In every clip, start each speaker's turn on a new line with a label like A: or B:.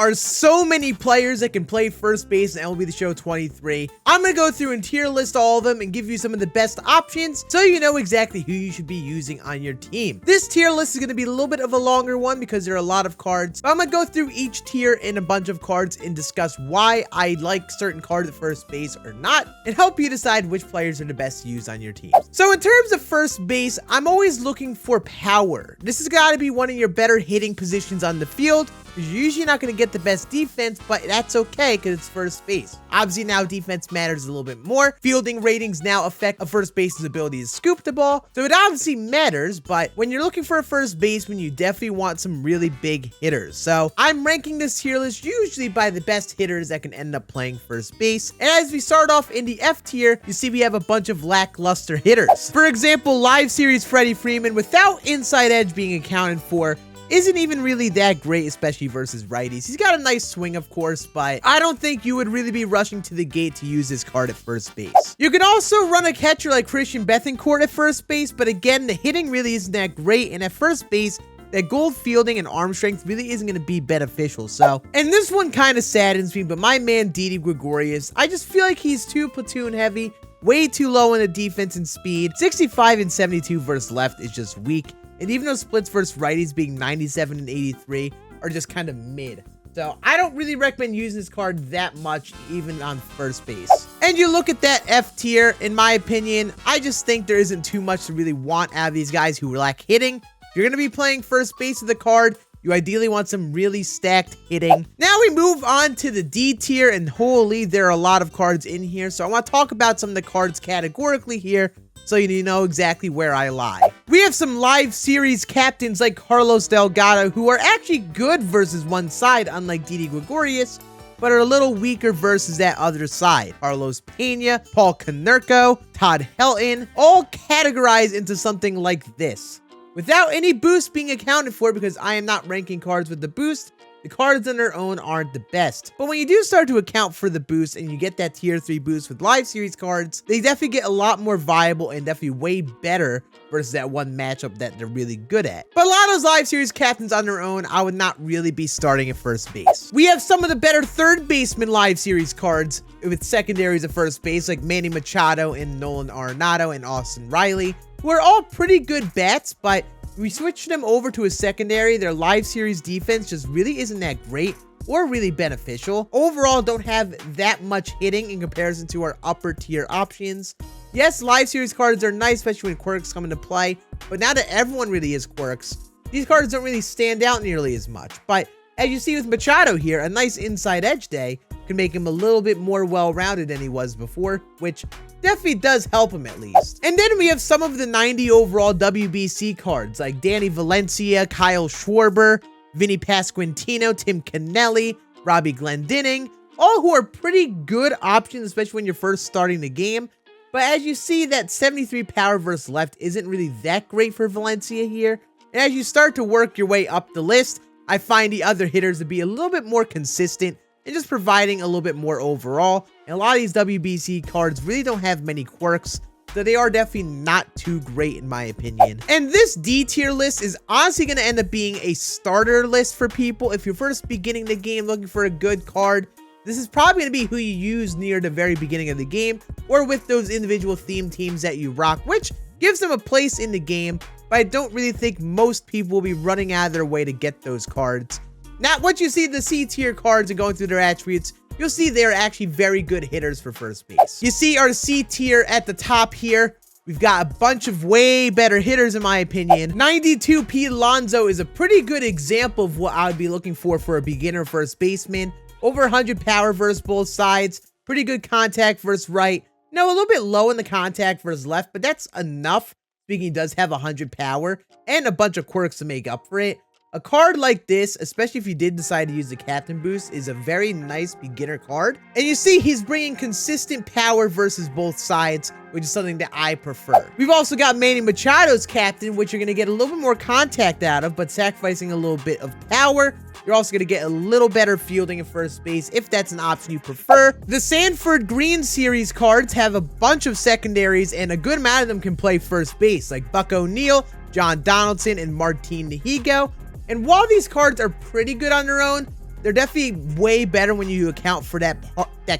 A: are so many players that can play first base in MLB The Show 23. I'm going to go through and tier list all of them and give you some of the best options so you know exactly who you should be using on your team. This tier list is going to be a little bit of a longer one because there are a lot of cards. But I'm going to go through each tier in a bunch of cards and discuss why I like certain cards at first base or not, and help you decide which players are the best to use on your team. So in terms of first base, I'm always looking for power. This has got to be one of your better hitting positions on the field. You're usually not going to get the best defense, but that's okay because it's first base. Obviously, now defense matters a little bit more. Fielding ratings now affect a first baseman's ability to scoop the ball, so it obviously matters, but when you're looking for a first baseman, you definitely want some really big hitters. So I'm ranking this tier list usually by the best hitters that can end up playing first base. And as we start off in the F tier, you see we have a bunch of lackluster hitters. For example, live series Freddie Freeman, without inside edge being accounted for, isn't even really that great, especially versus righties. He's got a nice swing, of course, but I don't think you would really be rushing to the gate to use this card at first base. You can also run a catcher like Christian Bethancourt at first base, but again, the hitting really isn't that great, and at first base, that gold fielding and arm strength really isn't going to be beneficial. So, and this one kind of saddens me, but my man Didi Gregorius, I just feel like he's too platoon heavy, way too low in the defense and speed. 65 and 72 versus left is just weak. And even though splits versus righties being 97 and 83 are just kind of mid. So I don't really recommend using this card that much, even on first base. And you look at that F tier, in my opinion, I just think there isn't too much to really want out of these guys who lack hitting. If you're going to be playing first base with the card, you ideally want some really stacked hitting. Now we move on to the D tier, and holy, there are a lot of cards in here. So I want to talk about some of the cards categorically here, so you know exactly where I lie. We have some live series captains like Carlos Delgado, who are actually good versus one side, unlike Didi Gregorius, but are a little weaker versus that other side. Carlos Pena, Paul Konerko, Todd Helton, all categorized into something like this. Without any boost being accounted for, because I am not ranking cards with the boost, the cards on their own aren't the best. But when you do start to account for the boost and you get that tier 3 boost with live series cards, they definitely get a lot more viable and definitely way better versus that one matchup that they're really good at. But a lot of those live series captains on their own, I would not really be starting at first base. We have some of the better third baseman live series cards with secondaries at first base, like Manny Machado and Nolan Arenado and Austin Riley, who are all pretty good bats, but we switch them over to a secondary. Their live series defense just really isn't that great or really beneficial. Overall, don't have that much hitting in comparison to our upper tier options. Yes, live series cards are nice, especially when quirks come into play, but now that everyone really is quirks, these cards don't really stand out nearly as much. But as you see with Machado here, a nice inside edge day can make him a little bit more well-rounded than he was before, which definitely does help him at least. And then we have some of the 90 overall WBC cards like Danny Valencia, Kyle Schwarber, Vinny Pasquantino, Tim Cannelli, Robbie Glendinning, all who are pretty good options, especially when you're first starting the game. But as you see, that 73 power versus left isn't really that great for Valencia here. And as you start to work your way up the list, I find the other hitters to be a little bit more consistent and just providing a little bit more overall. And a lot of these WBC cards really don't have many quirks, so they are definitely not too great in my opinion. And this D tier list is honestly going to end up being a starter list for people. If you're first beginning the game looking for a good card, this is probably going to be who you use near the very beginning of the game, or with those individual theme teams that you rock, which gives them a place in the game, but I don't really think most people will be running out of their way to get those cards. Now, once you see the C tier cards and going through their attributes, you'll see they're actually very good hitters for first base. You see our C tier at the top here. We've got a bunch of way better hitters in my opinion. 92 Pete Alonso is a pretty good example of what I would be looking for a beginner first baseman. Over 100 power versus both sides. Pretty good contact versus right. No, a little bit low in the contact versus left, but that's enough. Speaking, he does have 100 power and a bunch of quirks to make up for it. A card like this, especially if you did decide to use the captain boost, is a very nice beginner card. And you see he's bringing consistent power versus both sides, which is something that I prefer. We've also got Manny Machado's captain, which you're going to get a little bit more contact out of, but sacrificing a little bit of power. You're also going to get a little better fielding at first base, if that's an option you prefer. The Sanford Green series cards have a bunch of secondaries, and a good amount of them can play first base, like Buck O'Neil, John Donaldson, and Martin Nahigo. And while these cards are pretty good on their own, they're definitely way better when you account for that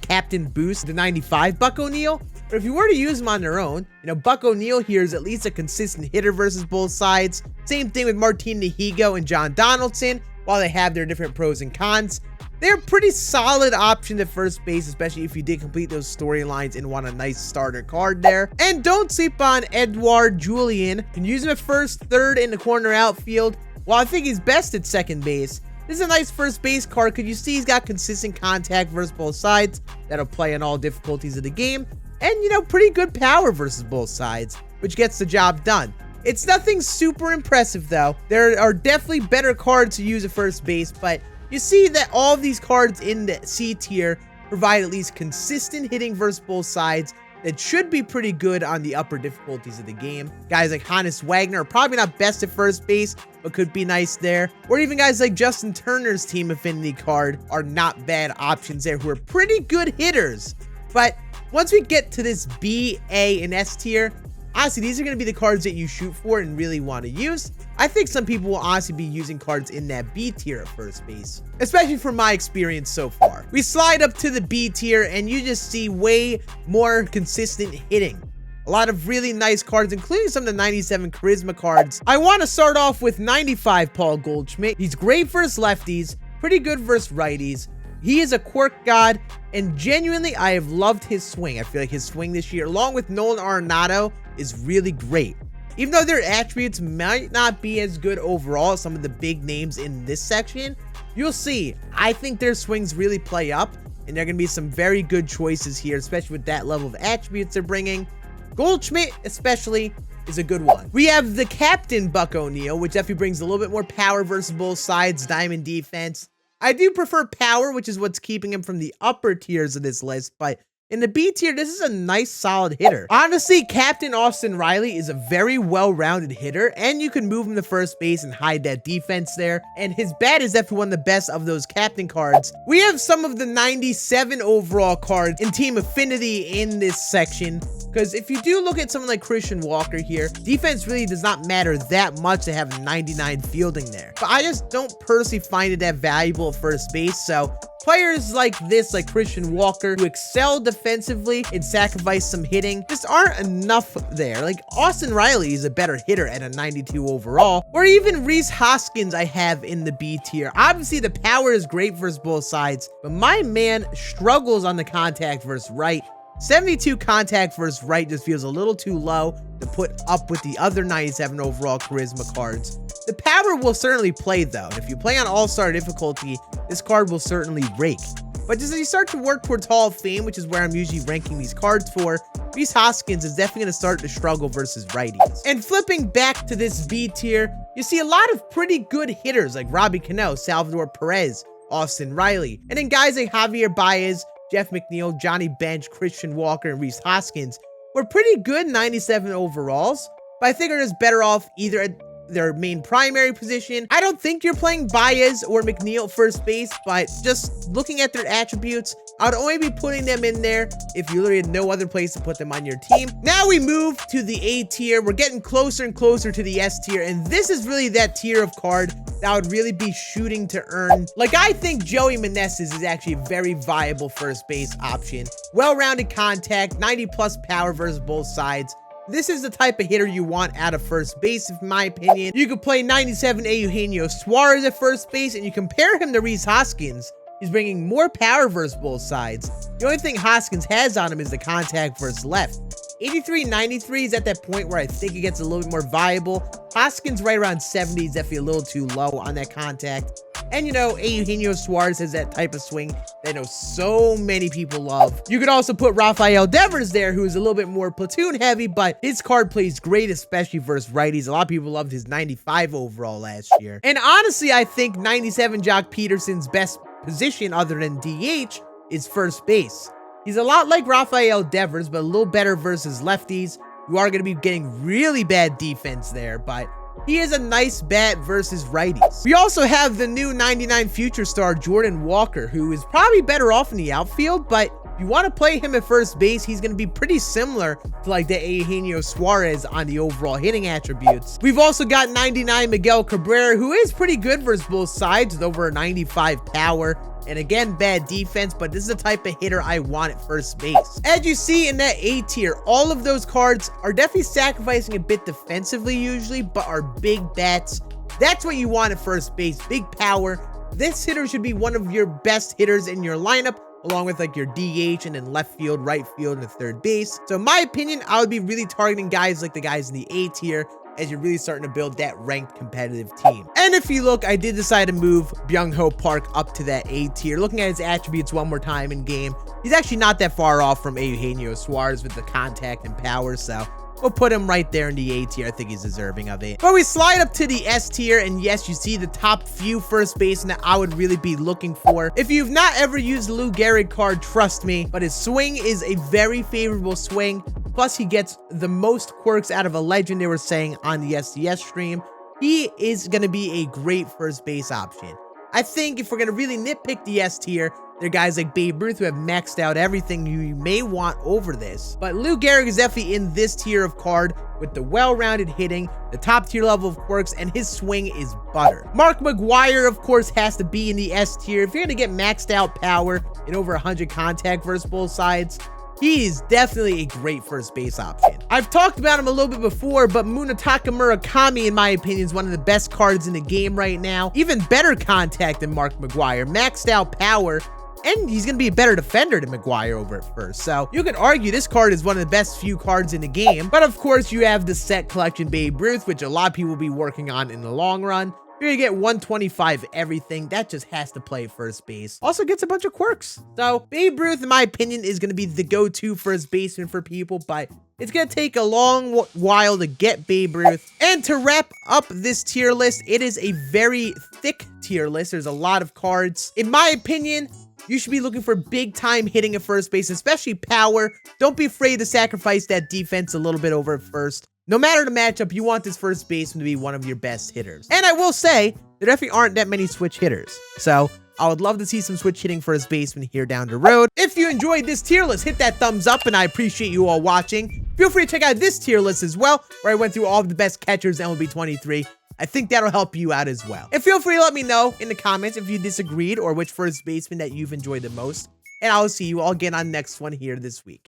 A: captain boost, the 95 Buck O'Neil. But if you were to use them on their own, you know, Buck O'Neil here is at least a consistent hitter versus both sides. Same thing with Martin Nahigo and John Donaldson. While they have their different pros and cons, they're pretty solid options at first base, especially if you did complete those storylines and want a nice starter card there. And don't sleep on Edouard Julien. You can use him at first, third, in the corner outfield. While I think he's best at second base, this is a nice first base card because you see he's got consistent contact versus both sides. That'll play on all difficulties of the game. And, you know, pretty good power versus both sides, which gets the job done. It's nothing super impressive, though. There are definitely better cards to use at first base, but you see that all of these cards in the C tier provide at least consistent hitting versus both sides that should be pretty good on the upper difficulties of the game. Guys like Hannes Wagner are probably not best at first base, but could be nice there. Or even guys like Justin Turner's Team Affinity card are not bad options there, who are pretty good hitters. But once we get to this B, A, and S tier, honestly, these are going to be the cards that you shoot for and really want to use. I think some people will honestly be using cards in that B tier at first base, especially from my experience so far. We slide up to the B tier and you just see way more consistent hitting. A lot of really nice cards, including some of the 97 Charisma cards. I want to start off with 95 Paul Goldschmidt. He's great versus lefties, pretty good versus righties. He is a quirk god, and genuinely, I have loved his swing. I feel like his swing this year, along with Nolan Arenado, is really great. Even though their attributes might not be as good overall as some of the big names in this section, you'll see, I think their swings really play up, and there are going to be some very good choices here, especially with that level of attributes they're bringing. Goldschmidt, especially, is a good one. We have the captain Buck O'Neil, which definitely brings a little bit more power versus both sides, diamond defense. I do prefer power, which is what's keeping him from the upper tiers of this list, but in the B tier, this is a nice, solid hitter. Honestly, Captain Austin Riley is a very well-rounded hitter, and you can move him to first base and hide that defense there, and his bat is definitely one of the best of those captain cards. We have some of the 97 overall cards in Team Affinity in this section, because if you do look at someone like Christian Walker here, defense really does not matter that much to have 99 fielding there. But I just don't personally find it that valuable at first base, so players like this, like Christian Walker, who excel defensively and sacrifice some hitting, just aren't enough there. Like Austin Riley is a better hitter at a 92 overall, or even Rhys Hoskins I have in the B tier. Obviously, the power is great versus both sides, but my man struggles on the contact versus right. 72 contact versus right just feels a little too low to put up with the other 97 overall charisma cards. The power will certainly play though, and if you play on all-star difficulty, this card will certainly rake. But just as you start to work towards Hall of Fame, which is where I'm usually ranking these cards for, Rhys Hoskins is definitely going to start to struggle versus righties. And flipping back to this B tier, you see a lot of pretty good hitters like Robbie Cano, Salvador Perez, Austin Riley, and then guys like Javier Baez, Jeff McNeil, Johnny Bench, Christian Walker, and Rhys Hoskins were pretty good 97 overalls, but I think are just better off either at their main primary position. I don't think you're playing Baez or McNeil first base, but just looking at their attributes, I would only be putting them in there if you literally had no other place to put them on your team. Now we move to the A tier. We're getting closer and closer to the S tier, and this is really that tier of card that would really be shooting to earn. Like, I think Joey Meneses is actually a very viable first base option. Well-rounded contact, 90 plus power versus both sides. This is the type of hitter you want out of first base, in my opinion. You could play 97 Eugenio Suarez at first base, and you compare him to Rhys Hoskins. He's bringing more power versus both sides. The only thing Hoskins has on him is the contact versus left. 83-93 is at that point where I think it gets a little bit more viable. Hoskins right around 70 is definitely a little too low on that contact. And you know, Eugenio Suarez has that type of swing that I know so many people love. You could also put Rafael Devers there, who is a little bit more platoon heavy, but his card plays great, especially versus righties. A lot of people loved his 95 overall last year. And honestly, I think 97 Jock Peterson's best position other than DH is first base. He's a lot like Rafael Devers, but a little better versus lefties. You are going to be getting really bad defense there, but he is a nice bat versus righties. We also have the new 99 future star Jordan Walker, who is probably better off in the outfield, but If you want to play him at first base, he's going to be pretty similar to like the Eugenio Suarez on the overall hitting attributes. We've also got 99 Miguel Cabrera, who is pretty good versus both sides with over a 95 power. And again, bad defense, but this is the type of hitter I want at first base. As you see in that A tier, all of those cards are definitely sacrificing a bit defensively usually, but are big bats. That's what you want at first base, big power. This hitter should be one of your best hitters in your lineup, along with like your DH and then left field, right field, and third base. So in my opinion, I would be really targeting guys like the guys in the A tier as you're really starting to build that ranked competitive team. And if you look, I did decide to move Byung-Ho Park up to that A tier. Looking at his attributes one more time in game, he's actually not that far off from Eugenio Suarez with the contact and power, so we'll put him right there in the A tier. I think he's deserving of it. But we slide up to the S tier, and yes, you see the top few first basemen that I would really be looking for. If you've not ever used Lou Gehrig card, trust me, but his swing is a very favorable swing. Plus, he gets the most quirks out of a legend, they were saying on the SDS stream. He is going to be a great first base option. I think if we're going to really nitpick the S tier, there are guys like Babe Ruth who have maxed out everything you may want over this. But Lou Gehrig is definitely in this tier of card with the well-rounded hitting, the top tier level of quirks, and his swing is butter. Mark McGwire, of course, has to be in the S tier. If you're going to get maxed out power and over 100 contact versus both sides, he is definitely a great first base option. I've talked about him a little bit before, but Munetaka Murakami, in my opinion, is one of the best cards in the game right now. Even better contact than Mark McGwire, maxed out power, and he's going to be a better defender than McGwire over at first. So you could argue this card is one of the best few cards in the game. But of course, you have the set collection Babe Ruth, which a lot of people will be working on in the long run. You're gonna get 125 everything. That just has to play first base. Also gets a bunch of quirks. So Babe Ruth, in my opinion, is gonna be the go-to first baseman for people, but it's gonna take a long while to get Babe Ruth. And to wrap up this tier list, it is a very thick tier list. There's a lot of cards. In my opinion, you should be looking for big time hitting at first base, especially power. Don't be afraid to sacrifice that defense a little bit over at first. No matter the matchup, you want this first baseman to be one of your best hitters. And I will say, there definitely aren't that many switch hitters. So I would love to see some switch hitting first baseman here down the road. If you enjoyed this tier list, hit that thumbs up, and I appreciate you all watching. Feel free to check out this tier list as well, where I went through all of the best catchers in MLB 23. I think that'll help you out as well. And feel free to let me know in the comments if you disagreed or which first baseman that you've enjoyed the most. And I'll see you all again on the next one here this week.